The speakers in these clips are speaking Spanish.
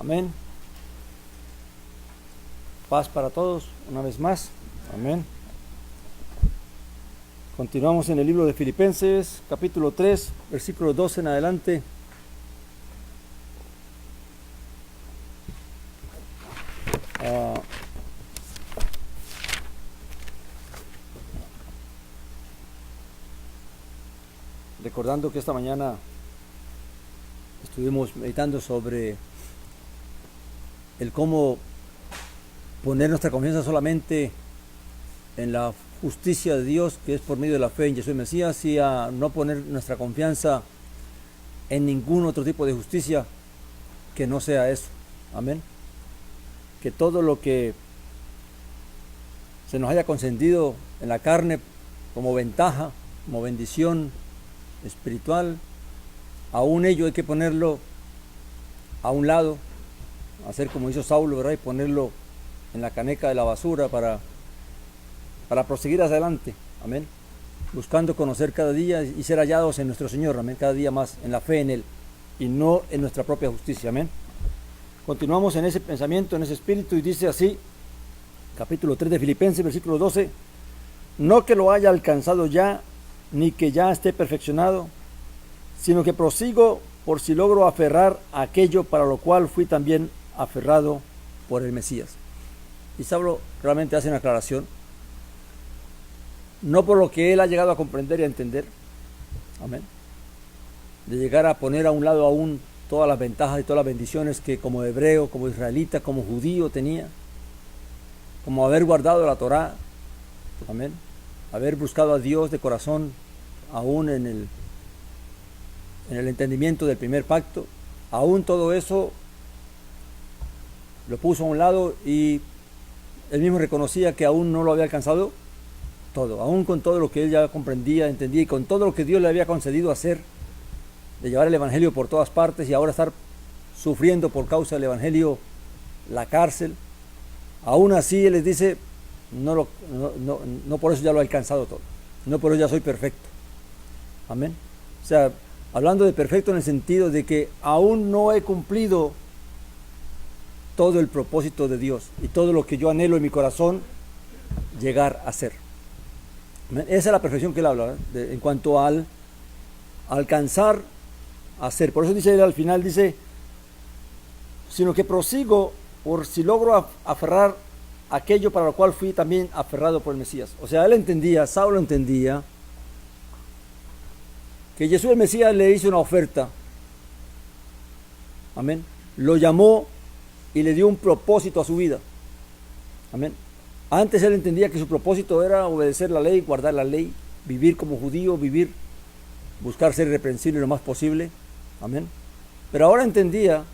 Amén. Paz para todos, una vez más. Amén. Continuamos en el libro de Filipenses, capítulo 3, versículo 12 en adelante. Recordando que esta mañana estuvimos meditando sobre el cómo poner nuestra confianza solamente en la justicia de Dios, que es por medio de la fe en Jesús el Mesías, y a no poner nuestra confianza en ningún otro tipo de justicia que no sea eso. Amén. Que todo lo que se nos haya concedido en la carne como ventaja, como bendición espiritual, aún ello hay que ponerlo a un lado, hacer como hizo Saulo, ¿verdad? Y ponerlo en la caneca de la basura para proseguir adelante, amén, buscando conocer cada día y ser hallados en nuestro Señor, amén, cada día más en la fe en Él y no en nuestra propia justicia, amén. Continuamos en ese pensamiento, en ese espíritu, y dice así, capítulo 3 de Filipenses, versículo 12, no que lo haya alcanzado ya, ni que ya esté perfeccionado, sino que prosigo por si logro aferrar a aquello para lo cual fui también aferrado por el Mesías. Y Saulo realmente hace una aclaración, no por lo que él ha llegado a comprender y a entender, amén, de llegar a poner a un lado aún todas las ventajas y todas las bendiciones que como hebreo, como israelita, como judío tenía, como haber guardado la Torá, amén, haber buscado a Dios de corazón, aún en el entendimiento del primer pacto, aún todo eso lo puso a un lado y él mismo reconocía que aún no lo había alcanzado todo, aún con todo lo que él ya comprendía, entendía y con todo lo que Dios le había concedido hacer, de llevar el evangelio por todas partes y ahora estar sufriendo por causa del evangelio la cárcel, aún así él les dice, no por eso ya lo he alcanzado todo, no por eso ya soy perfecto, amén. O sea, hablando de perfecto en el sentido de que aún no he cumplido todo el propósito de Dios y todo lo que yo anhelo en mi corazón llegar a ser. Esa es la perfección que él habla, en cuanto al alcanzar a ser. Por eso dice él al final, dice, sino que prosigo por si logro aferrar aquello para lo cual fui también aferrado por el Mesías. O sea, él entendía, Saulo entendía, que Jesús el Mesías le hizo una oferta, amén, lo llamó y le dio un propósito a su vida, amén. Antes él entendía que su propósito era obedecer la ley, guardar la ley, vivir como judío, buscar ser irreprensible lo más posible, amén. Pero ahora entendía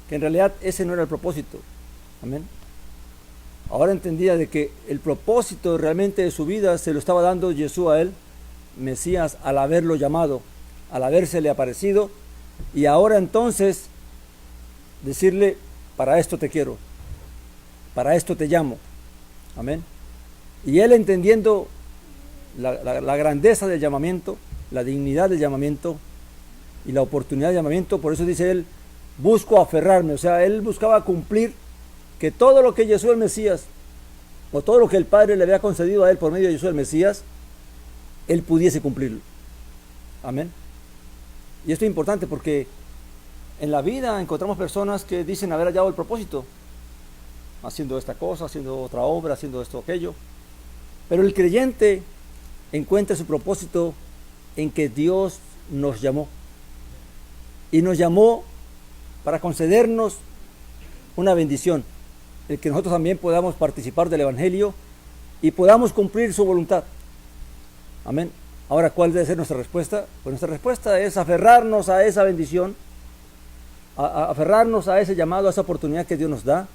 que en realidad ese no era el propósito, amén. Ahora entendía de que el propósito realmente de su vida se lo estaba dando Jesús a él, Mesías, al haberlo llamado, al habérsele aparecido, y ahora entonces decirle, para esto te quiero, para esto te llamo, amén. Y él entendiendo la grandeza del llamamiento, la dignidad del llamamiento y la oportunidad del llamamiento, por eso dice él, busco aferrarme, o sea, él buscaba cumplir que todo lo que Jesús el Mesías, o todo lo que el Padre le había concedido a él por medio de Jesús el Mesías, él pudiese cumplirlo, amén. Y esto es importante porque en la vida encontramos personas que dicen haber hallado el propósito, haciendo esta cosa, haciendo otra obra, haciendo esto o aquello, pero el creyente encuentra su propósito en que Dios nos llamó, y nos llamó para concedernos una bendición, el que nosotros también podamos participar del evangelio y podamos cumplir su voluntad, amén. Ahora, ¿cuál debe ser nuestra respuesta? Pues nuestra respuesta es aferrarnos a esa bendición, aferrarnos a ese llamado, a esa oportunidad que Dios nos da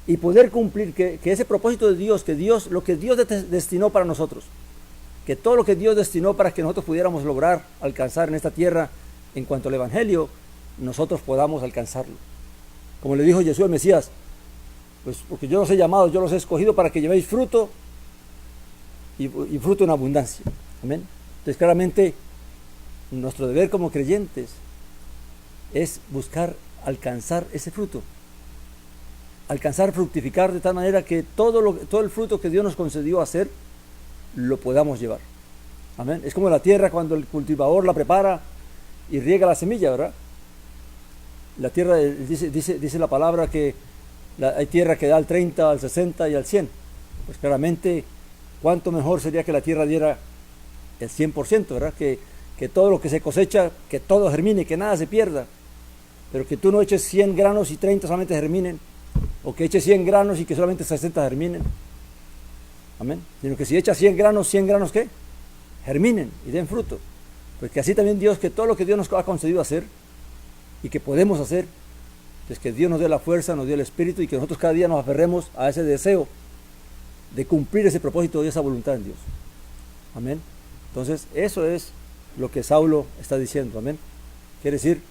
y poder cumplir que ese propósito de Dios, lo que Dios destinó para nosotros, que todo lo que Dios destinó para que nosotros pudiéramos lograr alcanzar en esta tierra en cuanto al evangelio, nosotros podamos alcanzarlo. Como le dijo Jesús el Mesías, pues porque yo los he llamado, yo los he escogido para que llevéis fruto y fruto en abundancia, amén. Entonces claramente nuestro deber como creyentes es buscar alcanzar ese fruto, alcanzar fructificar de tal manera que todo el fruto que Dios nos concedió hacer, lo podamos llevar. Amén. Es como la tierra cuando el cultivador la prepara y riega la semilla, ¿verdad? La tierra, dice la palabra que hay tierra que da al 30, al 60 y al 100. Pues claramente, cuánto mejor sería que la tierra diera el 100%, ¿verdad? Que todo lo que se cosecha, que todo germine, que nada se pierda. Pero que tú no eches 100 granos y 30 solamente germinen, o que eches 100 granos y que solamente 60 germinen. Amén. Sino que si echas 100 granos, ¿qué? Germinen y den fruto. Pues que así también Dios, que todo lo que Dios nos ha concedido hacer y que podemos hacer, pues que Dios nos dé la fuerza, nos dé el espíritu y que nosotros cada día nos aferremos a ese deseo de cumplir ese propósito y esa voluntad en Dios. Amén. Entonces, eso es lo que Saulo está diciendo. Amén. Quiere decir,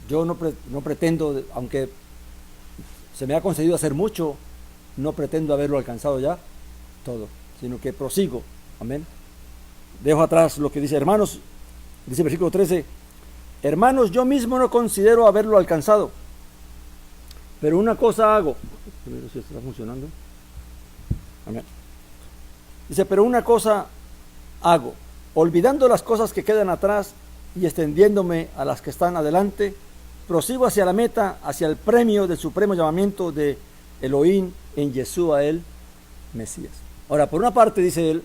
yo no pretendo, aunque se me ha concedido hacer mucho, no pretendo haberlo alcanzado ya todo, sino que prosigo. Amén. Dejo atrás lo que dice, hermanos, dice el versículo 13, hermanos, yo mismo no considero haberlo alcanzado, pero una cosa hago. A ver si está funcionando. Amén. Dice, pero una cosa hago, olvidando las cosas que quedan atrás y extendiéndome a las que están adelante, prosigo hacia la meta, hacia el premio del supremo llamamiento de Elohim en Yeshua el Mesías. Ahora, por una parte, dice él,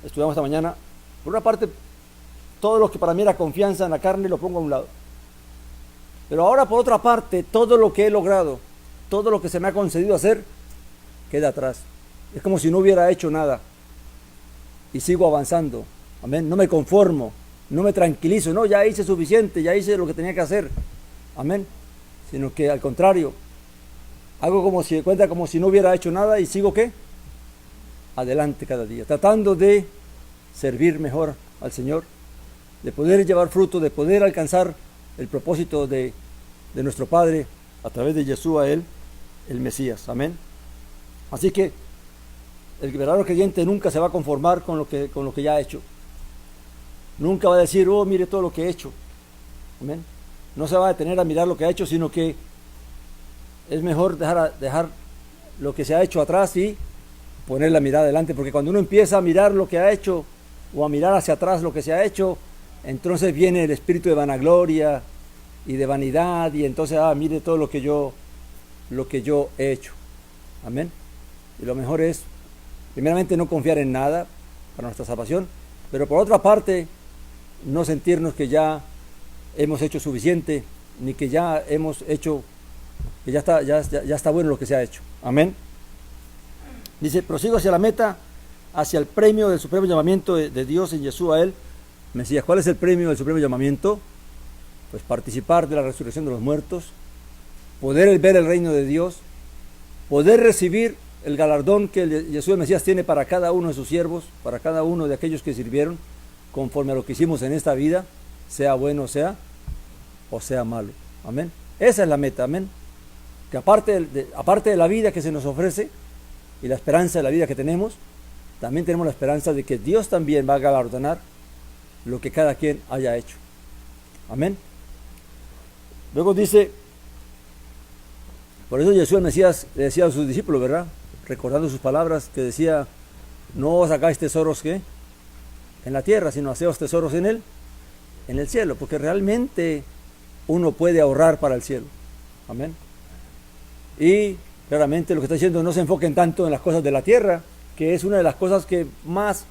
estudiamos esta mañana, por una parte, todo lo que para mí era confianza en la carne lo pongo a un lado. Pero ahora, por otra parte, todo lo que he logrado, todo lo que se me ha concedido hacer, queda atrás. Es como si no hubiera hecho nada. Y sigo avanzando. Amén. No me conformo, no me tranquilizo. No, ya hice suficiente, ya hice lo que tenía que hacer. Amén. Sino que al contrario, hago como si no hubiera hecho nada y sigo ¿qué? Adelante cada día, tratando de servir mejor al Señor, de poder llevar fruto, de poder alcanzar el propósito de nuestro Padre a través de Yeshua el Mesías. Amén. Así que el verdadero creyente nunca se va a conformar con lo que ya ha hecho. Nunca va a decir, oh, mire todo lo que he hecho. Amén. No se va a detener a mirar lo que ha hecho, sino que es mejor dejar lo que se ha hecho atrás y poner la mirada adelante, porque cuando uno empieza a mirar lo que ha hecho o a mirar hacia atrás lo que se ha hecho, entonces viene el espíritu de vanagloria y de vanidad, y entonces, mire todo lo que yo he hecho. Amén. Y lo mejor es, primeramente, no confiar en nada para nuestra salvación, pero por otra parte, no sentirnos que ya hemos hecho suficiente, ni que ya hemos hecho, que ya está bueno lo que se ha hecho. Amén. Dice, prosigo hacia la meta, hacia el premio del supremo llamamiento de Dios en Yeshua el Mesías. ¿Cuál es el premio del supremo llamamiento? Pues participar de la resurrección de los muertos, poder ver el reino de Dios, poder recibir el galardón que Yeshua el Mesías tiene para cada uno de sus siervos, para cada uno de aquellos que sirvieron, conforme a lo que hicimos en esta vida, sea bueno o sea malo. Amén. Esa es la meta. Amén. Que aparte de la vida que se nos ofrece y la esperanza de la vida que tenemos, también tenemos la esperanza de que Dios también va a galardonar lo que cada quien haya hecho. Amén. Luego dice, por eso Yeshua el Mesías le decía a sus discípulos, ¿verdad? Recordando sus palabras, que decía, no os hagáis tesoros ¿qué? En la tierra, sino haceos tesoros en el cielo, porque realmente uno puede ahorrar para el cielo. Amén. Y claramente lo que está diciendo, no se enfoquen tanto en las cosas de la tierra, que es una de las cosas que más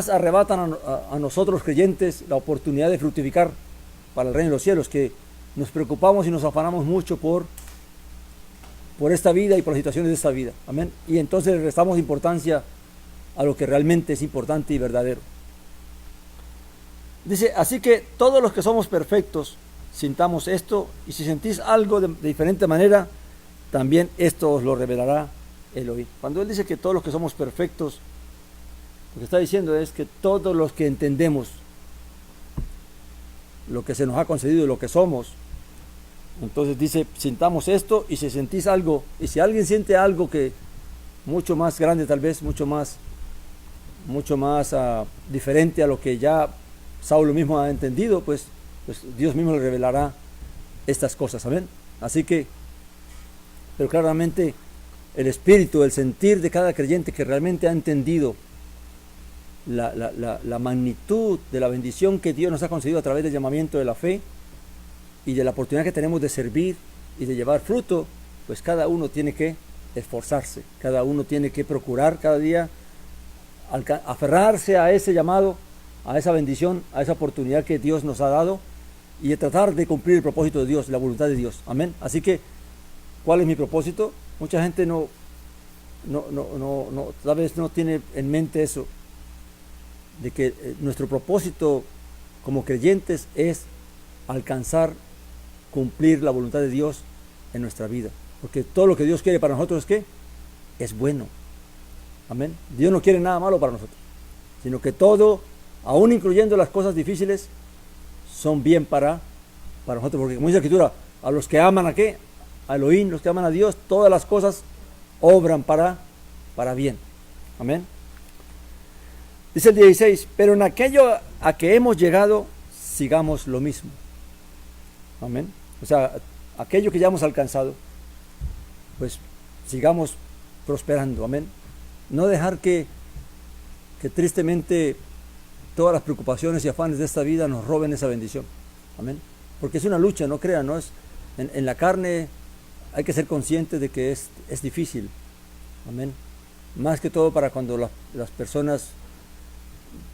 arrebatan a nosotros creyentes la oportunidad de fructificar para el reino de los cielos, que nos preocupamos y nos afanamos mucho por esta vida y por las situaciones de esta vida. Amén. Y entonces le restamos importancia a lo que realmente es importante y verdadero. Dice, así que todos los que somos perfectos, sintamos esto, y si sentís algo de diferente manera, también esto os lo revelará Elohim. Cuando él dice que todos los que somos perfectos, lo que está diciendo es que todos los que entendemos lo que se nos ha concedido y lo que somos, entonces dice, sintamos esto, y si sentís algo, y si alguien siente algo que mucho más grande, tal vez mucho más diferente a lo que ya Saulo mismo ha entendido, pues Dios mismo le revelará estas cosas, amén. Así que, pero claramente el espíritu, el sentir de cada creyente que realmente ha entendido la magnitud de la bendición que Dios nos ha concedido a través del llamamiento de la fe y de la oportunidad que tenemos de servir y de llevar fruto, pues cada uno tiene que esforzarse, cada uno tiene que procurar cada día aferrarse a ese llamado, a esa bendición, a esa oportunidad que Dios nos ha dado y de tratar de cumplir el propósito de Dios, la voluntad de Dios, amén. Así que, ¿cuál es mi propósito? Mucha gente tal vez no tiene en mente eso, de que nuestro propósito como creyentes es alcanzar, cumplir la voluntad de Dios en nuestra vida, porque todo lo que Dios quiere para nosotros es ¿qué? Es bueno, amén. Dios no quiere nada malo para nosotros, sino que todo, aún incluyendo las cosas difíciles, son bien para nosotros, porque como dice la Escritura, a los que aman ¿a qué? A Elohim, los que aman a Dios, todas las cosas obran para bien, amén. Dice el 16, pero en aquello a que hemos llegado, sigamos lo mismo. Amén. O sea, aquello que ya hemos alcanzado, pues sigamos prosperando. Amén. No dejar que tristemente todas las preocupaciones y afanes de esta vida nos roben esa bendición. Amén. Porque es una lucha, no crean, ¿no? En la carne hay que ser conscientes de que es difícil. Amén. Más que todo para cuando las personas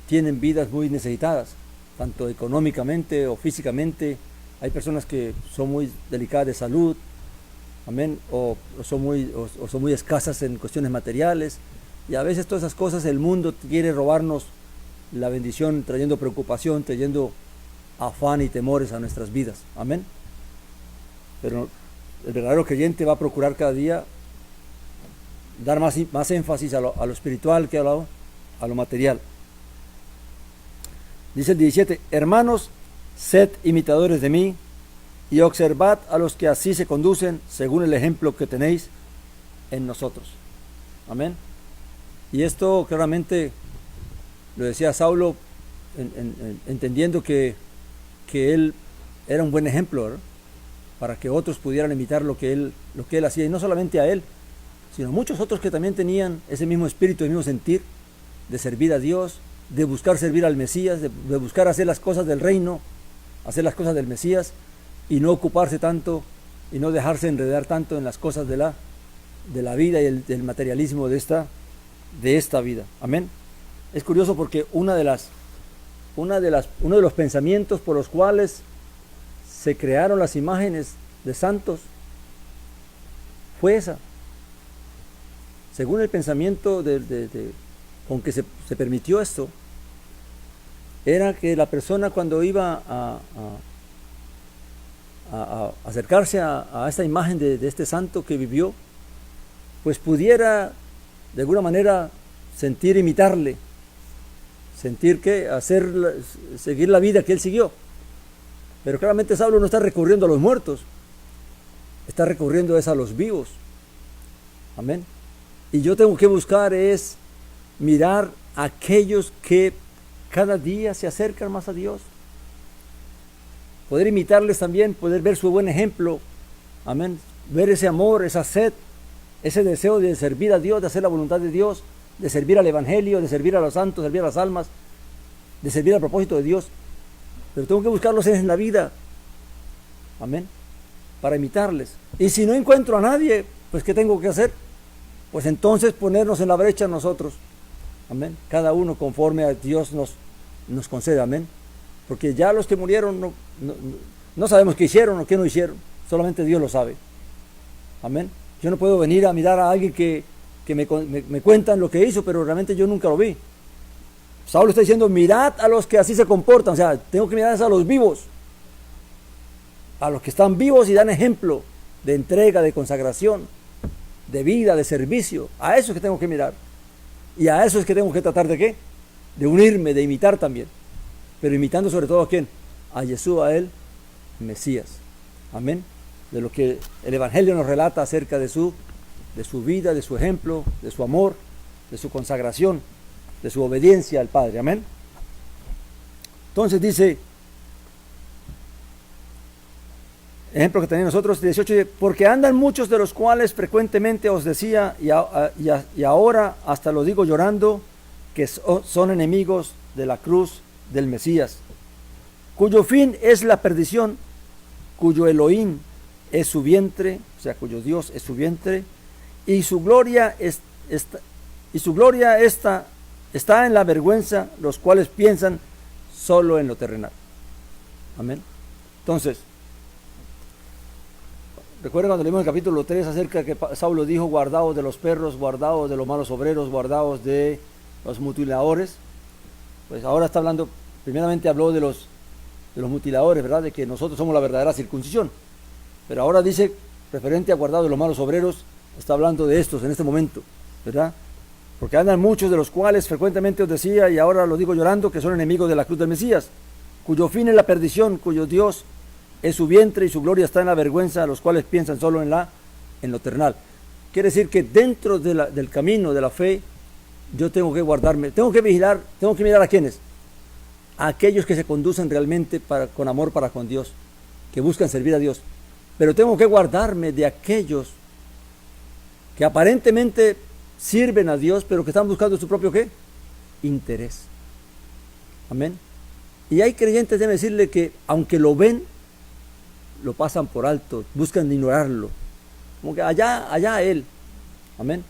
tienen vidas muy necesitadas, tanto económicamente o físicamente. Hay personas que son muy delicadas de salud, amén, o son muy escasas en cuestiones materiales, y a veces todas esas cosas el mundo quiere robarnos la bendición, trayendo preocupación, trayendo afán y temores a nuestras vidas, amén. Pero el verdadero creyente va a procurar cada día dar más énfasis a lo espiritual que a lo material. Dice el 17, hermanos, sed imitadores de mí y observad a los que así se conducen según el ejemplo que tenéis en nosotros. Amén. Y esto claramente lo decía Saulo, entendiendo que él era un buen ejemplo, ¿verdad? Para que otros pudieran imitar lo que él hacía, y no solamente a él, sino a muchos otros que también tenían ese mismo espíritu, el mismo sentir de servir a Dios, de buscar servir al Mesías, de buscar hacer las cosas del reino, hacer las cosas del Mesías, y no ocuparse tanto y no dejarse enredar tanto en las cosas de la vida y del materialismo de esta vida. Amén. Es curioso porque uno de los pensamientos por los cuales se crearon las imágenes de santos fue esa. Según el pensamiento con que se permitió esto, era que la persona cuando iba a acercarse a esta imagen de este santo que vivió, pues pudiera de alguna manera imitarle, sentir que seguir la vida que él siguió. Pero claramente Saulo no está recurriendo a los muertos, está recurriendo a los vivos. Amén. Y yo tengo que buscar es mirar a aquellos que cada día se acercan más a Dios, poder imitarles también, poder ver su buen ejemplo, amén, ver ese amor, esa sed, ese deseo de servir a Dios, de hacer la voluntad de Dios, de servir al Evangelio, de servir a los santos, de servir a las almas, de servir al propósito de Dios. Pero tengo que buscarlos en la vida, amén, para imitarles. Y si no encuentro a nadie, pues ¿qué tengo que hacer? Pues entonces ponernos en la brecha nosotros, amén, cada uno conforme a Dios nos concede, amén. Porque ya los que murieron no sabemos qué hicieron o qué no hicieron, solamente Dios lo sabe, amén. Yo no puedo venir a mirar a alguien que me cuentan lo que hizo, pero realmente yo nunca lo vi. Saulo está diciendo, mirad a los que así se comportan, o sea, tengo que mirar a los vivos, a los que están vivos y dan ejemplo de entrega, de consagración, de vida, de servicio. A eso es que tengo que mirar, y a eso es que tengo que tratar de ¿qué? De unirme, de imitar también, pero imitando sobre todo ¿a quién? A Yeshua, a él, Mesías, amén, de lo que el Evangelio nos relata acerca de su vida, de su ejemplo, de su amor, de su consagración, de su obediencia al Padre, amén. Entonces dice, ejemplo que tenéis nosotros, 18, porque andan muchos de los cuales frecuentemente os decía, y ahora hasta lo digo llorando, que son enemigos de la cruz del Mesías, cuyo fin es la perdición, cuyo Elohim es su vientre, o sea, cuyo Dios es su vientre, y su gloria está en la vergüenza, los cuales piensan solo en lo terrenal. Amén. Entonces, recuerden cuando leímos el capítulo 3 acerca que Saulo dijo, guardaos de los perros, guardaos de los malos obreros, guardaos de los mutiladores. Pues ahora está hablando, primeramente habló de los mutiladores, ¿verdad? De que nosotros somos la verdadera circuncisión. Pero ahora dice, referente a guardados de los malos obreros, está hablando de estos en este momento, ¿verdad? Porque andan muchos de los cuales frecuentemente os decía, y ahora lo digo llorando, que son enemigos de la cruz del Mesías, cuyo fin es la perdición, cuyo Dios es su vientre y su gloria está en la vergüenza, los cuales piensan solo en lo terrenal. Quiere decir que dentro del camino de la fe, yo tengo que guardarme, tengo que vigilar, tengo que mirar a quiénes, a aquellos que se conducen realmente con amor para con Dios, que buscan servir a Dios. Pero tengo que guardarme de aquellos que aparentemente sirven a Dios, pero que están buscando su propio ¿qué? Interés. Amén. Y hay creyentes, deben decirle que aunque lo ven, lo pasan por alto, buscan ignorarlo. Como que allá él. Amén.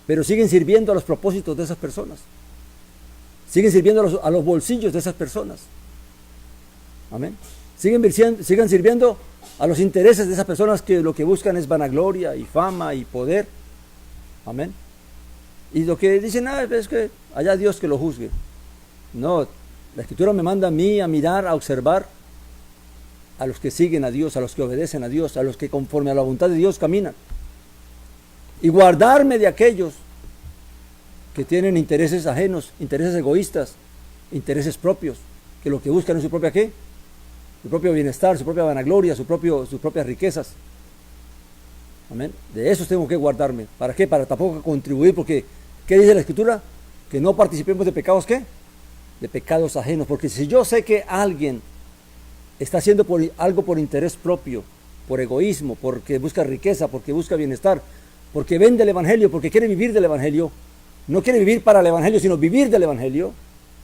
Pero siguen sirviendo a los propósitos de esas personas. Siguen sirviendo a los bolsillos de esas personas. Amén. Siguen sirviendo a los intereses de esas personas que lo que buscan es vanagloria y fama y poder. Amén. Y lo que dicen, es que allá Dios que lo juzgue. No, la Escritura me manda a mí a mirar, a observar a los que siguen a Dios, a los que obedecen a Dios, a los que conforme a la voluntad de Dios caminan. Y guardarme de aquellos que tienen intereses ajenos, intereses egoístas, intereses propios, que lo que buscan es su propia ¿qué? Su propio bienestar, su propia vanagloria, sus propias riquezas. Amén. De esos tengo que guardarme. ¿Para qué? Para tampoco contribuir, porque ¿qué dice la Escritura? Que no participemos de pecados ¿qué? De pecados ajenos. Porque si yo sé que alguien está haciendo algo por interés propio, por egoísmo, porque busca riqueza, porque busca bienestar, porque vende el Evangelio, porque quiere vivir del Evangelio, no quiere vivir para el Evangelio, sino vivir del Evangelio.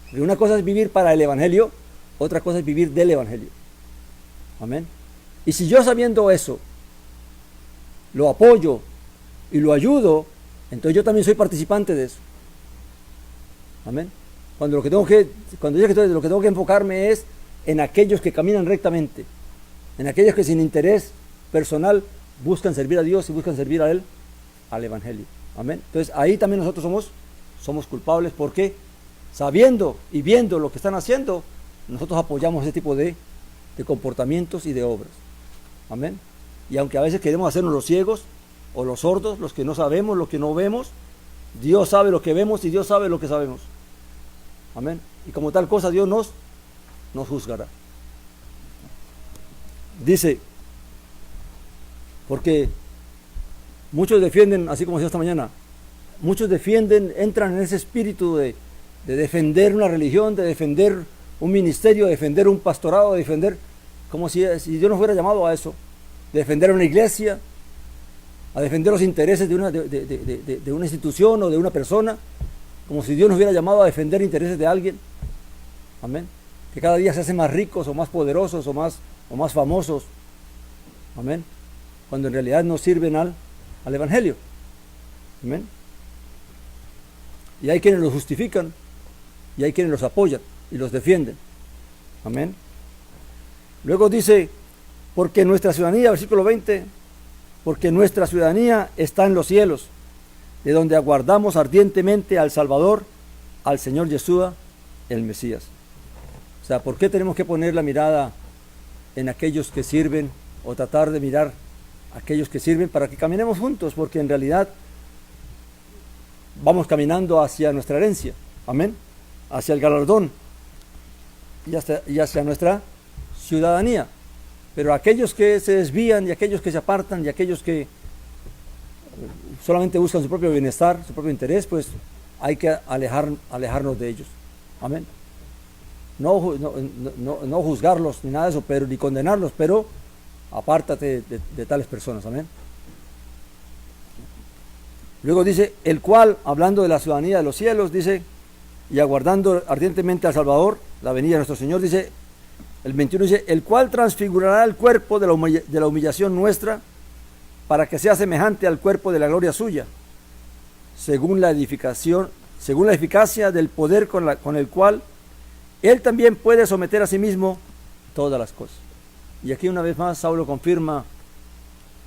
Porque una cosa es vivir para el Evangelio, otra cosa es vivir del Evangelio. Amén. Y si yo sabiendo eso, lo apoyo y lo ayudo, entonces yo también soy participante de eso. Amén. Cuando lo que tengo que enfocarme es en aquellos que caminan rectamente, en aquellos que sin interés personal buscan servir a Dios y buscan servir a Él, al Evangelio. Amén. Entonces ahí también nosotros somos culpables, porque sabiendo y viendo lo que están haciendo, nosotros apoyamos ese tipo de comportamientos y de obras. Amén. Y aunque a veces queremos hacernos los ciegos o los sordos, los que no sabemos, los que no vemos, Dios sabe lo que vemos y Dios sabe lo que sabemos. Amén. Y como tal cosa Dios nos juzgará. Dice, porque muchos defienden, así como decía esta mañana, muchos entran en ese espíritu de defender una religión, de defender un ministerio, de defender un pastorado, de defender, como si Dios nos fuera llamado a eso, de defender una iglesia, a defender los intereses de una institución o de una persona, como si Dios nos hubiera llamado a defender intereses de alguien. Amén. Que cada día se hacen más ricos o más poderosos o más famosos. Amén. Cuando en realidad no sirven al Evangelio. Amén. Y hay quienes los justifican y hay quienes los apoyan y los defienden. Amén. Luego dice, porque nuestra ciudadanía, versículo 20, porque nuestra ciudadanía está en los cielos, de donde aguardamos ardientemente al Salvador, al Señor Yeshua, el Mesías. O sea, ¿por qué tenemos que poner la mirada en aquellos que sirven, o tratar de mirar a aquellos que sirven para que caminemos juntos? Porque en realidad vamos caminando hacia nuestra herencia, amén, hacia el galardón y hacia nuestra ciudadanía. Pero aquellos que se desvían y aquellos que se apartan y aquellos que solamente buscan su propio bienestar, su propio interés, pues hay que alejarnos de ellos. Amén. No juzgarlos ni nada de eso, ni condenarlos, pero apártate de tales personas, amén. Luego dice, el cual, hablando de la ciudadanía de los cielos, dice, y aguardando ardientemente al Salvador, la venida de nuestro Señor, dice, el 21 dice, el cual transfigurará el cuerpo de la humillación nuestra, para que sea semejante al cuerpo de la gloria suya, según la eficacia del poder con el cual Él también puede someter a sí mismo todas las cosas. Y aquí una vez más Saulo confirma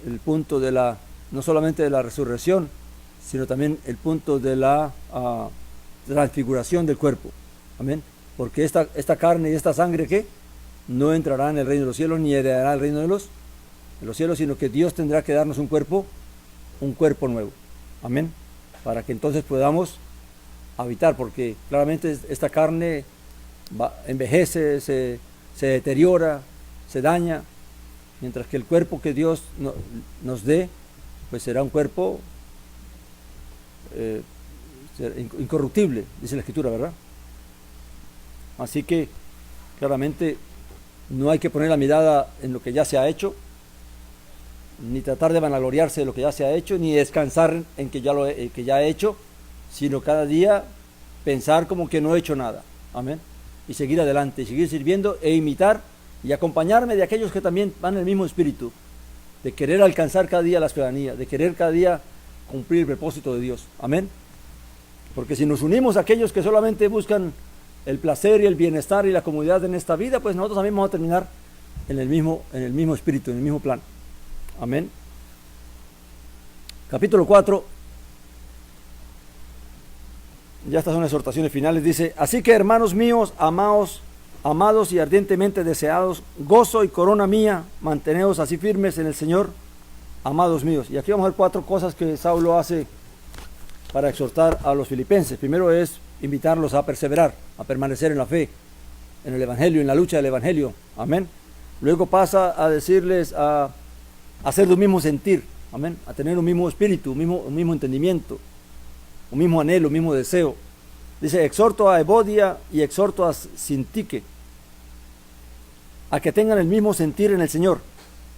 el punto de no solamente de la resurrección, sino también el punto de la transfiguración del cuerpo. Amén. Porque esta carne y esta sangre que no entrará en el reino de los cielos, ni heredará el reino de los cielos, sino que Dios tendrá que darnos un cuerpo nuevo. Amén. Para que entonces podamos habitar, porque claramente esta carne envejece, se deteriora, se daña, mientras que el cuerpo que Dios nos dé, pues será un cuerpo incorruptible, dice la Escritura, ¿verdad? Así que claramente no hay que poner la mirada en lo que ya se ha hecho, ni tratar de vanagloriarse de lo que ya se ha hecho, ni descansar en que ya he hecho, sino cada día pensar como que no he hecho nada. Amén. Y seguir adelante, y seguir sirviendo e imitar y acompañarme de aquellos que también van en el mismo espíritu, de querer alcanzar cada día la ciudadanía, de querer cada día cumplir el propósito de Dios. Amén. Porque si nos unimos a aquellos que solamente buscan el placer y el bienestar y la comodidad en esta vida, pues nosotros también vamos a terminar en el mismo espíritu, en el mismo plan. Amén. Capítulo 4. Ya estas son las exhortaciones finales. Dice, así que hermanos míos, amados y ardientemente deseados, gozo y corona mía, manteneos así firmes en el Señor, amados míos. Y aquí vamos a ver 4 cosas que Saulo hace para exhortar a los filipenses. Primero es invitarlos a perseverar, a permanecer en la fe, en el Evangelio, en la lucha del Evangelio. Amén. Luego pasa a decirles a hacer de un mismo sentir. Amén. A tener un mismo espíritu, un mismo entendimiento, un mismo anhelo, un mismo deseo. Dice, exhorto a Evodia y exhorto a Sintique a que tengan el mismo sentir en el Señor.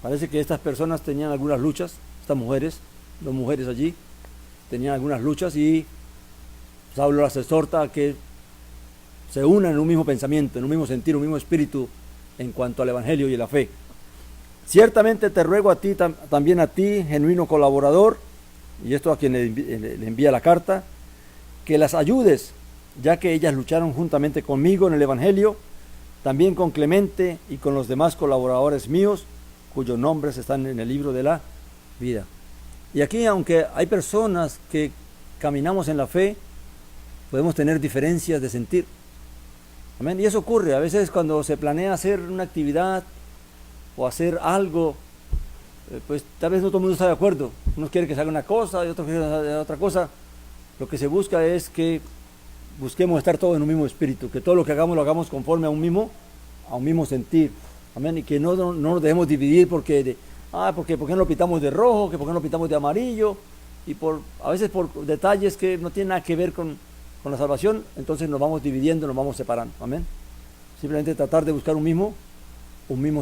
Parece que estas personas tenían algunas luchas, estas mujeres, 2 mujeres allí, tenían algunas luchas y Saulo las exhorta a que se unan en un mismo pensamiento, en un mismo sentir, un mismo espíritu en cuanto al Evangelio y la fe. Ciertamente te ruego a ti, también a ti, genuino colaborador, y esto a quien le envía la carta, que las ayudes, ya que ellas lucharon juntamente conmigo en el Evangelio, también con Clemente y con los demás colaboradores míos, cuyos nombres están en el libro de la vida. Y aquí, aunque hay personas que caminamos en la fe, podemos tener diferencias de sentir. Amén. Y eso ocurre a veces cuando se planea hacer una actividad o hacer algo, pues tal vez no todo el mundo está de acuerdo. Unos quieren que se haga una cosa y otros quieren hacer otra cosa. Lo que se busca es que busquemos estar todos en un mismo espíritu, que todo lo que hagamos lo hagamos conforme a un mismo sentir. Amén. Y que no nos dejemos dividir ¿por qué no lo pintamos de rojo? ¿Por qué no lo pintamos de amarillo? Y a veces por detalles que no tienen nada que ver con la salvación, entonces nos vamos dividiendo, nos vamos separando. Amén. Simplemente tratar de buscar un mismo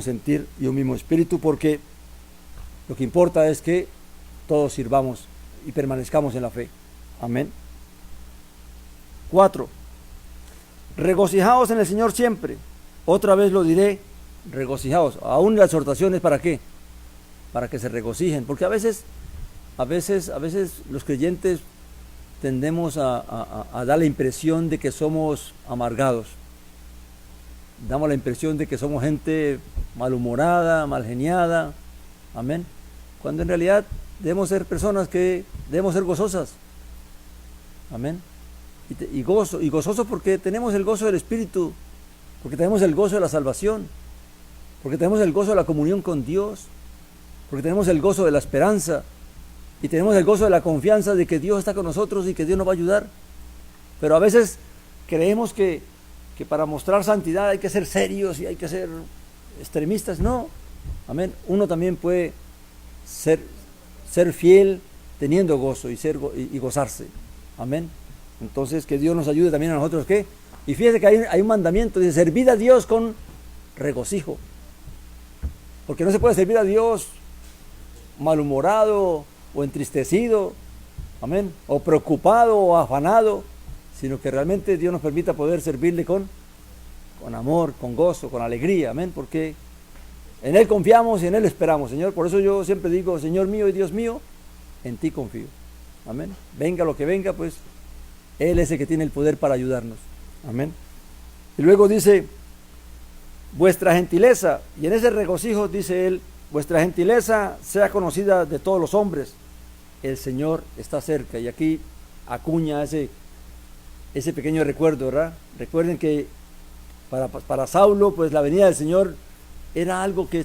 sentir y un mismo espíritu, porque lo que importa es que todos sirvamos y permanezcamos en la fe. Amén. 4. Regocijaos en el Señor siempre. Otra vez lo diré, regocijaos. Aún la exhortación es ¿para qué? Para que se regocijen, porque a veces los creyentes tendemos a dar la impresión de que somos amargados. Damos la impresión de que somos gente malhumorada, malgeniada. Amén. Cuando en realidad debemos ser personas que debemos ser gozosas. Amén. Y gozosos porque tenemos el gozo del Espíritu, porque tenemos el gozo de la salvación, porque tenemos el gozo de la comunión con Dios, porque tenemos el gozo de la esperanza y tenemos el gozo de la confianza de que Dios está con nosotros y que Dios nos va a ayudar. Pero a veces creemos que para mostrar santidad hay que ser serios y hay que ser extremistas. No, amén. Uno también puede ser fiel teniendo gozo y gozarse. Amén. Entonces que Dios nos ayude también a nosotros que, y fíjese que hay un mandamiento, dice, servid a Dios con regocijo. Porque no se puede servir a Dios malhumorado o entristecido, amén, o preocupado o afanado, sino que realmente Dios nos permita poder servirle con amor, con gozo, con alegría, amén, porque en Él confiamos y en Él esperamos, Señor. Por eso yo siempre digo, Señor mío y Dios mío, en ti confío, amén. Venga lo que venga, pues Él es el que tiene el poder para ayudarnos, amén. Y luego dice, vuestra gentileza, y en ese regocijo dice Él, vuestra gentileza sea conocida de todos los hombres, el Señor está cerca. Y aquí acuña ese pequeño recuerdo, ¿verdad? Recuerden que para Saulo, pues la venida del Señor era algo que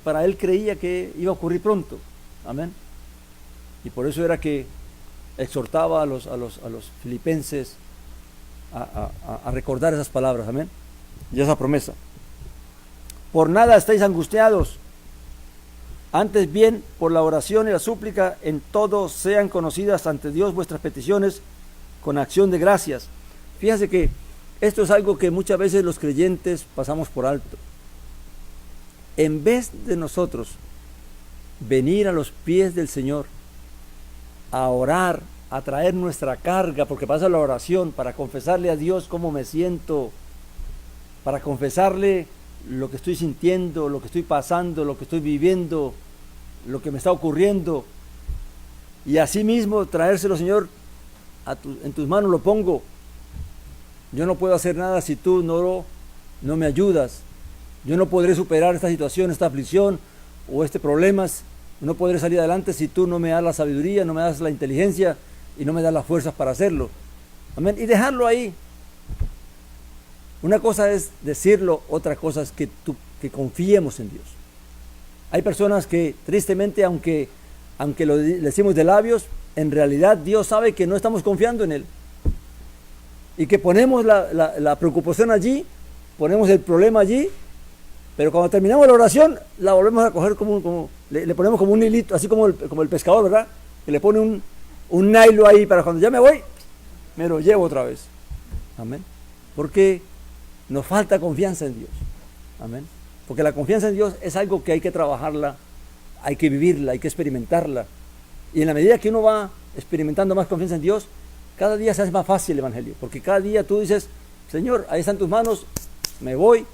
para él creía que iba a ocurrir pronto, amén. Y por eso era que exhortaba a los filipenses a recordar esas palabras, amén, y esa promesa. Por nada estáis angustiados, antes bien, por la oración y la súplica, en todo sean conocidas ante Dios vuestras peticiones con acción de gracias. Fíjense que esto es algo que muchas veces los creyentes pasamos por alto. En vez de nosotros venir a los pies del Señor, a orar, a traer nuestra carga, porque pasa la oración, para confesarle a Dios cómo me siento, para confesarle lo que estoy sintiendo, lo que estoy pasando, lo que estoy viviendo, lo que me está ocurriendo, y así mismo traérselo, Señor, en tus manos lo pongo. Yo no puedo hacer nada si tú no me ayudas. Yo no podré superar esta situación, esta aflicción o este problema. No podré salir adelante si tú no me das la sabiduría, no me das la inteligencia y no me das las fuerzas para hacerlo. Amén. Y dejarlo ahí. Una cosa es decirlo, otra cosa es que confiemos en Dios. Hay personas que tristemente, aunque lo decimos de labios, en realidad Dios sabe que no estamos confiando en Él. Y que ponemos la preocupación allí, ponemos el problema allí, pero cuando terminamos la oración, la volvemos a coger le ponemos como un hilito, así como el pescador, ¿verdad? Que le pone un nylon ahí para cuando ya me voy, me lo llevo otra vez. Amén. Porque nos falta confianza en Dios. Amén. Porque la confianza en Dios es algo que hay que trabajarla, hay que vivirla, hay que experimentarla. Y en la medida que uno va experimentando más confianza en Dios, cada día se hace más fácil el evangelio. Porque cada día tú dices, Señor, ahí están tus manos, me voy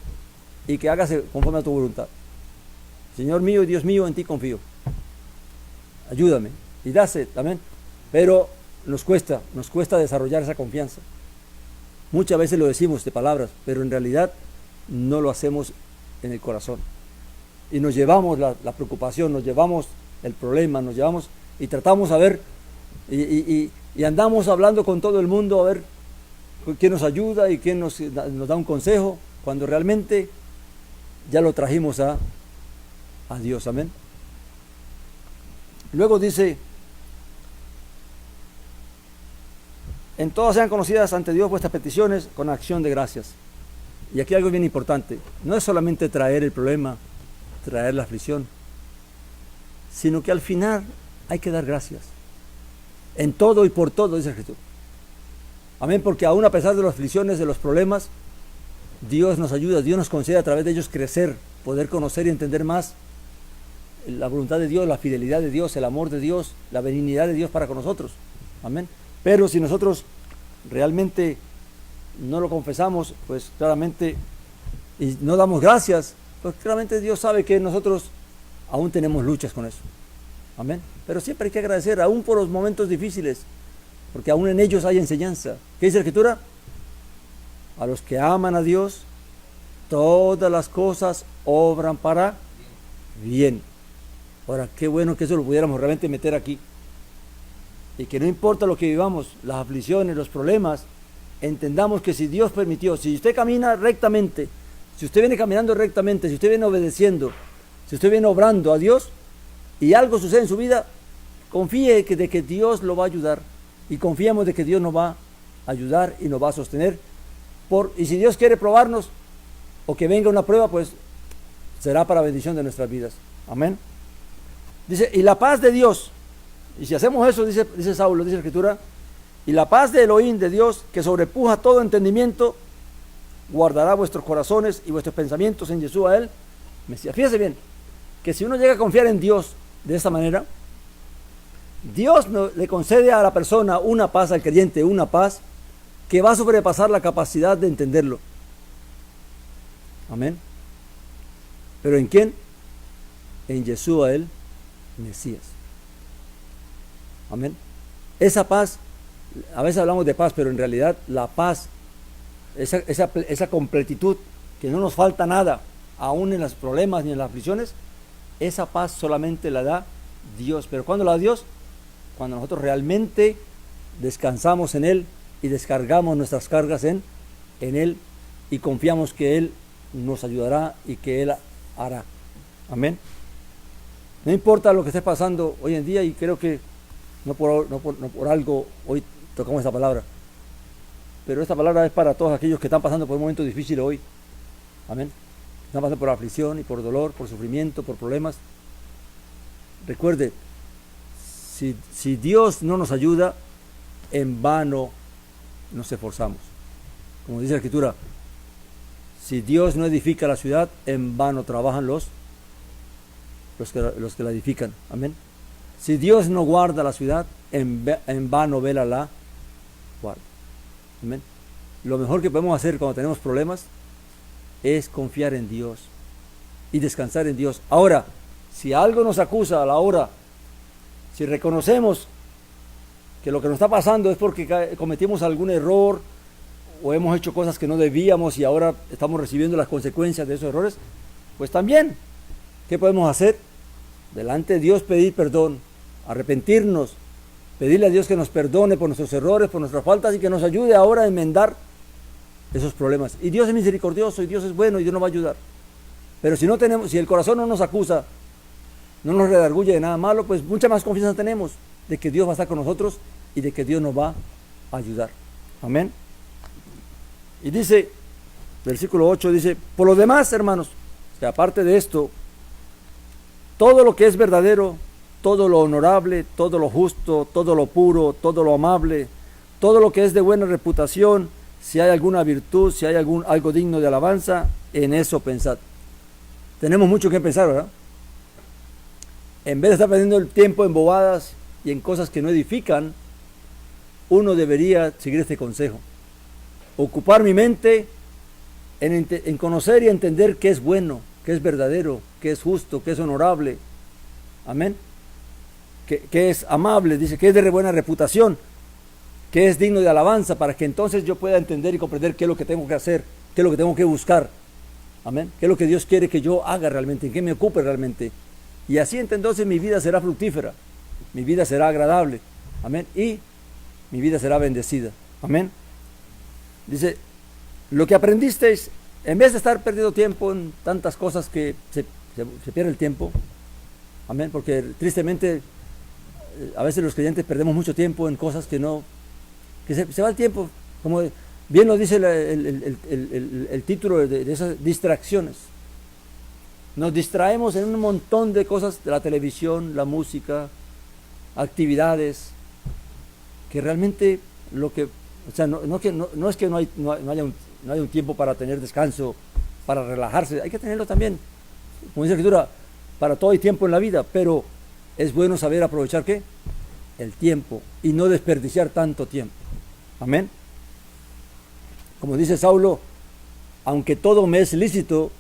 y que hágase conforme a tu voluntad. Señor mío y Dios mío, en ti confío. Ayúdame y dase, amén. Pero nos cuesta desarrollar esa confianza. Muchas veces lo decimos de palabras, pero en realidad no lo hacemos en el corazón. Y nos llevamos la preocupación, nos llevamos el problema, nos llevamos y tratamos a ver y andamos hablando con todo el mundo a ver quién nos ayuda y quién nos da un consejo, cuando realmente ya lo trajimos a Dios, amén. Luego dice, en todas sean conocidas ante Dios vuestras peticiones con acción de gracias. Y aquí algo bien importante, no es solamente traer el problema, traer la aflicción, sino que al final hay que dar gracias. En todo y por todo, dice Jesús. Amén, porque aún a pesar de las aflicciones, de los problemas, Dios nos ayuda, Dios nos concede a través de ellos crecer, poder conocer y entender más la voluntad de Dios, la fidelidad de Dios, el amor de Dios, la benignidad de Dios para con nosotros. Amén. Pero si nosotros realmente no lo confesamos, pues claramente, y no damos gracias, pues claramente Dios sabe que nosotros aún tenemos luchas con eso. Amén. Pero siempre hay que agradecer, aún por los momentos difíciles, porque aún en ellos hay enseñanza. ¿Qué dice la Escritura? A los que aman a Dios, todas las cosas obran para bien. Ahora, qué bueno que eso lo pudiéramos realmente meter aquí. Y que no importa lo que vivamos, las aflicciones, los problemas, entendamos que si Dios permitió, si usted camina rectamente, si usted viene caminando rectamente, si usted viene obedeciendo, si usted viene obrando a Dios y algo sucede en su vida, confíe de que Dios lo va a ayudar y confiemos de que Dios nos va a ayudar y nos va a sostener. Y si Dios quiere probarnos o que venga una prueba, pues será para bendición de nuestras vidas. Amén. Dice, y la paz de Dios, y si hacemos eso, dice Saulo, dice la Escritura, y la paz de Elohim, de Dios, que sobrepuja todo entendimiento, guardará vuestros corazones y vuestros pensamientos en Yeshua él, Mesías. Fíjese bien, que si uno llega a confiar en Dios de esa manera, Dios le concede a la persona una paz, al creyente una paz, que va a sobrepasar la capacidad de entenderlo. Amén. ¿Pero en quién? En Yeshua el Mesías. Amén. Esa paz, a veces hablamos de paz, pero en realidad la paz, esa completitud, que no nos falta nada, aún en los problemas ni en las aflicciones, esa paz solamente la da Dios. ¿Pero cuándo la da Dios? Cuando nosotros realmente descansamos en Él y descargamos nuestras cargas en Él y confiamos que Él nos ayudará y que Él hará. Amén. No importa lo que esté pasando hoy en día, y creo que no por algo hoy tocamos esta palabra, pero esta palabra es para todos aquellos que están pasando por un momento difícil hoy. Amén. Están pasando por aflicción y por dolor, por sufrimiento, por problemas. Recuerde, si Dios no nos ayuda, en vano nos esforzamos. Como dice la Escritura, si Dios no edifica la ciudad, en vano trabajan los que la edifican. Amén. Si Dios no guarda la ciudad, en vano vela la guarda. Amén. Lo mejor que podemos hacer cuando tenemos problemas es confiar en Dios y descansar en Dios. Ahora, si algo nos acusa a la hora, si reconocemos que lo que nos está pasando es porque cometimos algún error o hemos hecho cosas que no debíamos y ahora estamos recibiendo las consecuencias de esos errores, pues también, ¿qué podemos hacer? Delante de Dios pedir perdón, arrepentirnos, pedirle a Dios que nos perdone por nuestros errores, por nuestras faltas y que nos ayude ahora a enmendar esos problemas. Y Dios es misericordioso y Dios es bueno y Dios nos va a ayudar. Pero si el corazón no nos acusa, no nos redarguye de nada malo, pues mucha más confianza tenemos de que Dios va a estar con nosotros y de que Dios nos va a ayudar. Amén. Y dice, versículo 8 dice, por lo demás, hermanos, que aparte de esto, todo lo que es verdadero, todo lo honorable, todo lo justo, todo lo puro, todo lo amable, todo lo que es de buena reputación, si hay alguna virtud, si hay algo digno de alabanza, en eso pensad. Tenemos mucho que pensar, ¿verdad? En vez de estar perdiendo el tiempo en bobadas y en cosas que no edifican, uno debería seguir este consejo. Ocupar mi mente en conocer y entender qué es bueno, qué es verdadero, qué es justo, qué es honorable. Amén. Que es amable, dice, que es de buena reputación, que es digno de alabanza, para que entonces yo pueda entender y comprender qué es lo que tengo que hacer, qué es lo que tengo que buscar. Amén. Qué es lo que Dios quiere que yo haga realmente, en qué me ocupe realmente. Y así entonces mi vida será fructífera, mi vida será agradable. Amén. Y mi vida será bendecida. Amén. Dice, lo que aprendisteis, en vez de estar perdiendo tiempo en tantas cosas que se pierde el tiempo. Amén. Porque tristemente a veces los creyentes perdemos mucho tiempo en cosas que se va el tiempo, como bien lo dice el título de esas distracciones. Nos distraemos en un montón de cosas, de la televisión, la música, actividades, que realmente no es que no haya un tiempo para tener descanso, para relajarse, hay que tenerlo también, como dice la Escritura, para todo hay tiempo en la vida, pero es bueno saber aprovechar ¿qué? El tiempo y no desperdiciar tanto tiempo. Amén. Como dice Saulo, aunque todo me es lícito,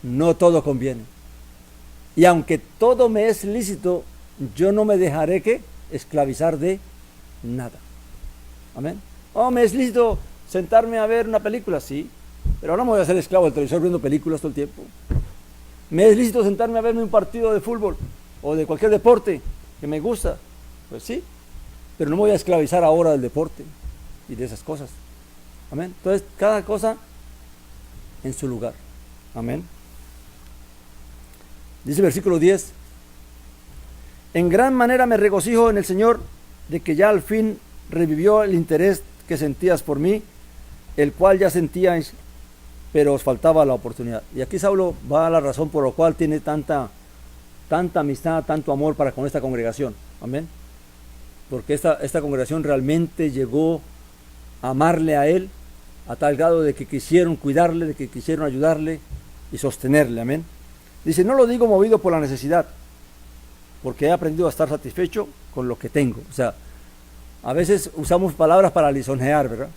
no todo conviene. Y aunque todo me es lícito, yo no me dejaré ¿qué? Esclavizar de nada. Amén. Oh, me es lícito sentarme a ver una película, sí, pero ahora no me voy a ser esclavo del televisor viendo películas todo el tiempo. Me es lícito sentarme a verme un partido de fútbol o de cualquier deporte que me gusta, pues sí, pero no me voy a esclavizar ahora del deporte y de esas cosas. Amén. Entonces, cada cosa en su lugar. Amén. Dice el versículo 10, en gran manera me regocijo en el Señor de que ya al fin revivió el interés que sentías por mí, el cual ya sentíais, pero os faltaba la oportunidad. Y aquí Saulo va a la razón por la cual tiene tanta amistad, tanto amor para con esta congregación. Amén. Porque esta congregación realmente llegó a amarle a él a tal grado de que quisieron cuidarle, de que quisieron ayudarle y sostenerle. Amén. Dice, no lo digo movido por la necesidad, porque he aprendido a estar satisfecho con lo que tengo. O sea, a veces usamos palabras para lisonjear, ¿verdad?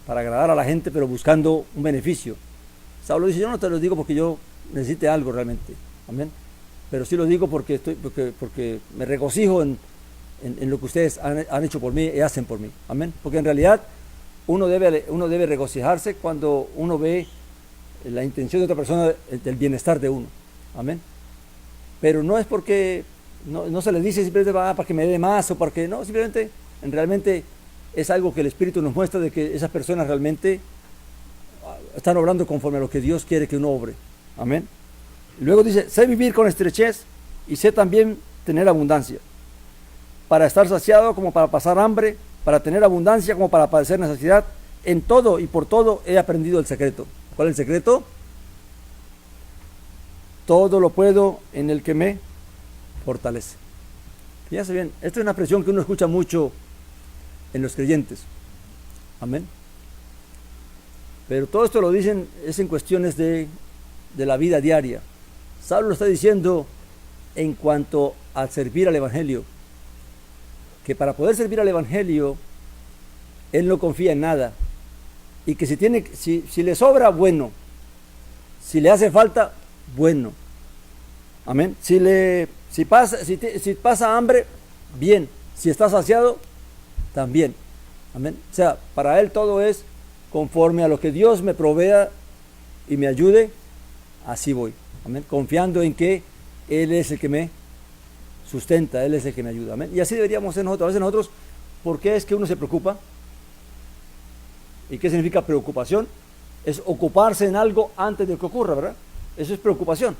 Para agradar a la gente, pero buscando un beneficio. Saulo dice, yo no te lo digo porque yo necesite algo realmente. Amén. Pero sí lo digo porque me regocijo en lo que ustedes han hecho por mí y hacen por mí. Amén. Porque en realidad uno debe regocijarse cuando uno ve la intención de otra persona del bienestar de uno. Amén. Pero no es porque no se les dice simplemente para que me dé más o para que no, simplemente realmente es algo que el Espíritu nos muestra de que esas personas realmente están obrando conforme a lo que Dios quiere que uno obre. Amén. Luego dice, sé vivir con estrechez y sé también tener abundancia, para estar saciado como para pasar hambre, para tener abundancia como para padecer necesidad. En todo y por todo he aprendido el secreto. ¿Cuál es el secreto? Todo lo puedo en el que me fortalece. Fíjense bien, esta es una expresión que uno escucha mucho en los creyentes. Amén. Pero todo esto lo dicen es en cuestiones de la vida diaria. Saulo está diciendo en cuanto a servir al Evangelio, que para poder servir al Evangelio, él no confía en nada. Y que si le sobra, bueno. Si le hace falta, bueno. Amén. Si pasa hambre, bien. Si está saciado, también. Amén. O sea, para él todo es conforme a lo que Dios me provea y me ayude, así voy. Amén. Confiando en que Él es el que me sustenta, Él es el que me ayuda. Amén. Y así deberíamos ser nosotros. A veces nosotros, ¿por qué es que uno se preocupa? ¿Y qué significa preocupación? Es ocuparse en algo antes de que ocurra, ¿verdad? Eso es preocupación.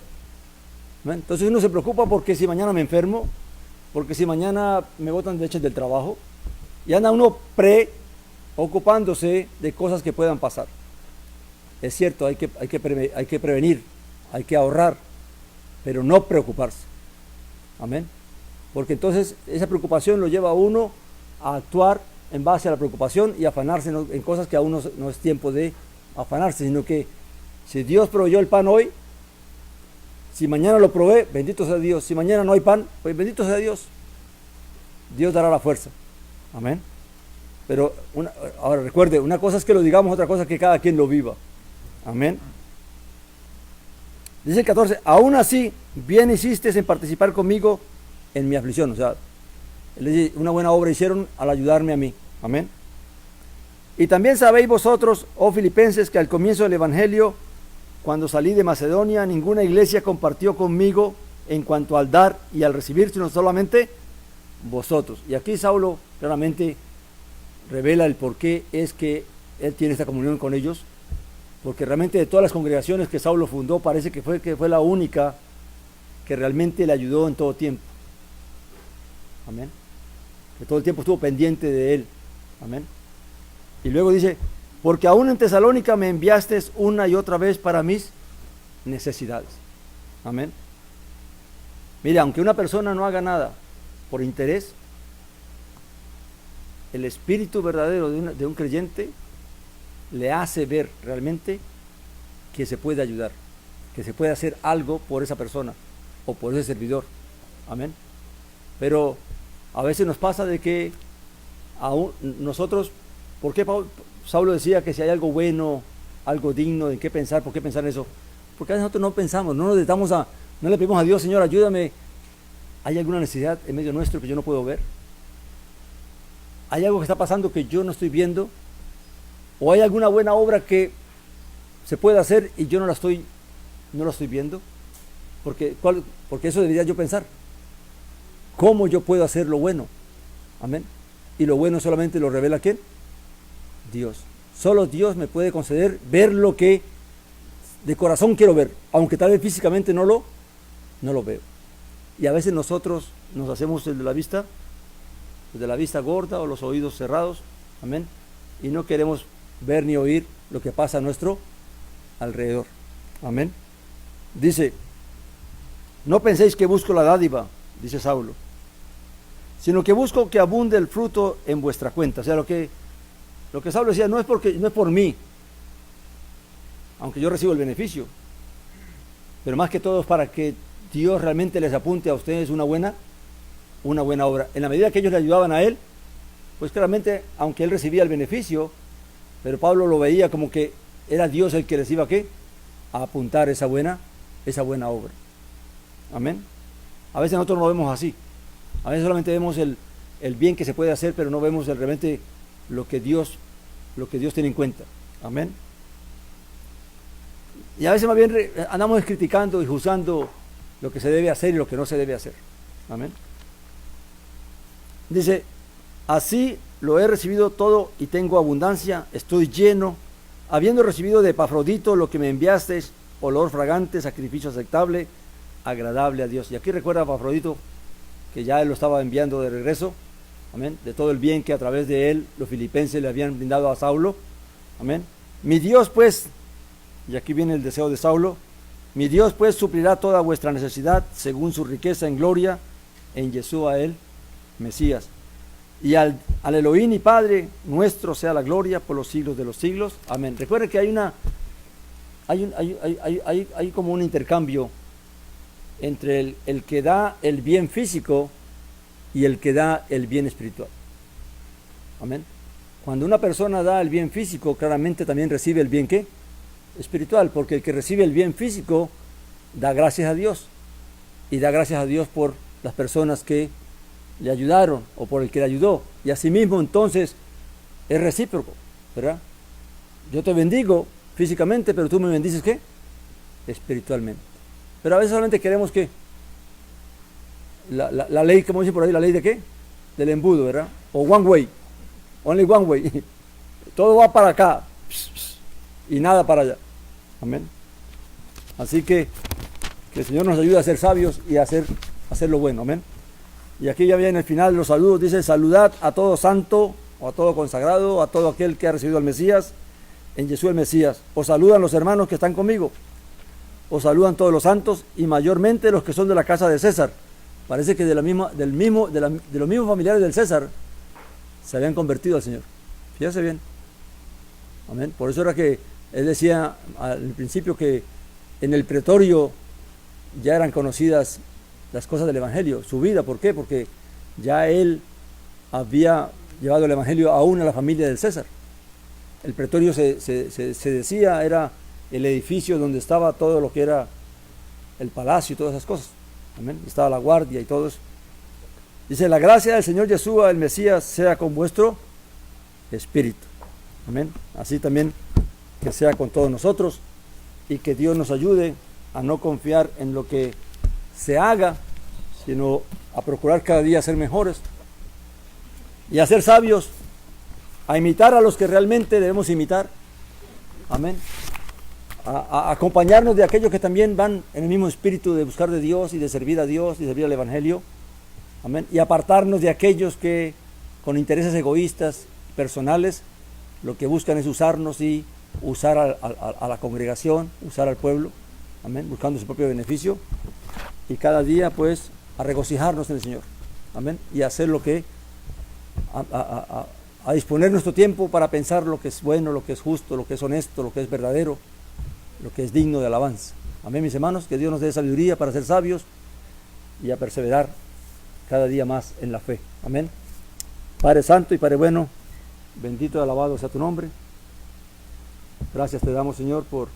¿Amén? Entonces uno se preocupa porque si mañana me enfermo, porque si mañana me botan de hecho del trabajo, y anda uno ocupándose de cosas que puedan pasar. Es cierto, hay que prevenir, hay que ahorrar, pero no preocuparse. Amén. Porque entonces esa preocupación lo lleva a uno a actuar en base a la preocupación y afanarse en cosas que aún no es tiempo de afanarse, sino que si Dios proveyó el pan hoy, si mañana lo provee, bendito sea Dios. Si mañana no hay pan, pues bendito sea Dios. Dios dará la fuerza. Amén. Pero ahora recuerde, una cosa es que lo digamos, otra cosa es que cada quien lo viva. Amén. Dice el 14, aún así, bien hiciste en participar conmigo en mi aflicción. O sea, una buena obra hicieron al ayudarme a mí. Amén. Y también sabéis vosotros, oh filipenses, que al comienzo del Evangelio, cuando salí de Macedonia, ninguna iglesia compartió conmigo en cuanto al dar y al recibir, sino solamente vosotros. Y aquí Saulo claramente revela el por qué es que él tiene esta comunión con ellos, porque realmente de todas las congregaciones que Saulo fundó, parece que fue la única que realmente le ayudó en todo tiempo. Amén. Que todo el tiempo estuvo pendiente de él. Amén. Y luego dice, porque aún en Tesalónica me enviaste una y otra vez para mis necesidades. Amén. Mira, aunque una persona no haga nada por interés, el espíritu verdadero de un creyente le hace ver realmente que se puede ayudar, que se puede hacer algo por esa persona o por ese servidor. Amén. Pero a veces nos pasa de que aún nosotros, ¿por qué Saulo decía que si hay algo bueno, algo digno de qué pensar, por qué pensar en eso? Porque a veces nosotros no pensamos, no le pedimos a Dios, Señor, ayúdame. ¿Hay alguna necesidad en medio nuestro que yo no puedo ver? ¿Hay algo que está pasando que yo no estoy viendo? ¿O hay alguna buena obra que se puede hacer y yo no la estoy viendo? Porque eso debería yo pensar. ¿Cómo yo puedo hacer lo bueno? Amén. Y lo bueno solamente lo revela ¿quién? Dios. Solo Dios me puede conceder ver lo que de corazón quiero ver, aunque tal vez físicamente no lo veo. Y a veces nosotros nos hacemos el de la vista gorda o los oídos cerrados, amén, y no queremos ver ni oír lo que pasa a nuestro alrededor. Amén. Dice, no penséis que busco la dádiva, dice Saulo, sino que busco que abunde el fruto en vuestra cuenta. O sea, lo que Saulo decía, no es por mí, aunque yo recibo el beneficio, pero más que todo es para que Dios realmente les apunte a ustedes una buena obra. En la medida que ellos le ayudaban a él, pues claramente, aunque él recibía el beneficio, pero Pablo lo veía como que era Dios el que les iba a apuntar esa buena obra. Amén. A veces nosotros no lo vemos así. A veces solamente vemos el bien que se puede hacer, pero no vemos realmente lo que Dios tiene en cuenta. Amén. Y a veces más bien andamos criticando y juzgando lo que se debe hacer y lo que no se debe hacer. Amén. Dice, así lo he recibido todo y tengo abundancia, estoy lleno, habiendo recibido de Epafrodito lo que me enviasteis, olor fragante, sacrificio aceptable, agradable a Dios. Y aquí recuerda a Epafrodito que ya él lo estaba enviando de regreso, amén, de todo el bien que a través de él los filipenses le habían brindado a Saulo, amén. Mi Dios pues, y aquí viene el deseo de Saulo, mi Dios pues suplirá toda vuestra necesidad según su riqueza en gloria en Yeshua el Mesías. Y al Elohim y Padre nuestro sea la gloria por los siglos de los siglos. Amén. Recuerden que hay como un intercambio entre el que da el bien físico y el que da el bien espiritual. Amén. Cuando una persona da el bien físico, claramente también recibe el bien ¿qué? Espiritual, porque el que recibe el bien físico da gracias a Dios y da gracias a Dios por las personas que le ayudaron o por el que le ayudó, y asimismo entonces es recíproco, ¿verdad? Yo te bendigo físicamente, pero tú me bendices ¿qué? Espiritualmente. Pero a veces solamente queremos que la ley, como dice por ahí, la ley de ¿qué? Del embudo, ¿verdad? O one way, only one way. Todo va para acá y nada para allá. Amén. Así que el Señor nos ayude a ser sabios y a hacer lo bueno. Amén. Y aquí ya viene el final de los saludos. Dice, saludad a todo santo o a todo consagrado, a todo aquel que ha recibido al Mesías, en Jesús el Mesías. Os saludan los hermanos que están conmigo. Os saludan todos los santos y mayormente los que son de la casa de César. Parece que de los mismos familiares del César se habían convertido al Señor. Fíjese bien. Amén. Por eso era que él decía al principio que en el pretorio ya eran conocidas las cosas del Evangelio, su vida. ¿Por qué? Porque ya él había llevado el Evangelio aún a la familia del César. El pretorio se decía, era el edificio donde estaba todo lo que era el palacio y todas esas cosas. Amén. Estaba la guardia y todo eso. Dice, la gracia del Señor Yeshua, el Mesías, sea con vuestro espíritu. Amén. Así también que sea con todos nosotros, y que Dios nos ayude a no confiar en lo que se haga, sino a procurar cada día ser mejores y a ser sabios, a imitar a los que realmente debemos imitar. Amén. A acompañarnos de aquellos que también van en el mismo espíritu de buscar de Dios y de servir a Dios y de servir al Evangelio. Amén. Y apartarnos de aquellos que con intereses egoístas, personales, lo que buscan es usarnos y usar a la congregación, usar al pueblo. Amén. Buscando su propio beneficio. Y cada día pues a regocijarnos en el Señor. Amén. Y a hacer lo que a disponer nuestro tiempo para pensar lo que es bueno, lo que es justo, lo que es honesto, lo que es verdadero, lo que es digno de alabanza. Amén, mis hermanos, que Dios nos dé sabiduría para ser sabios y a perseverar cada día más en la fe. Amén. Padre Santo y Padre bueno, bendito y alabado sea tu nombre. Gracias te damos, Señor, por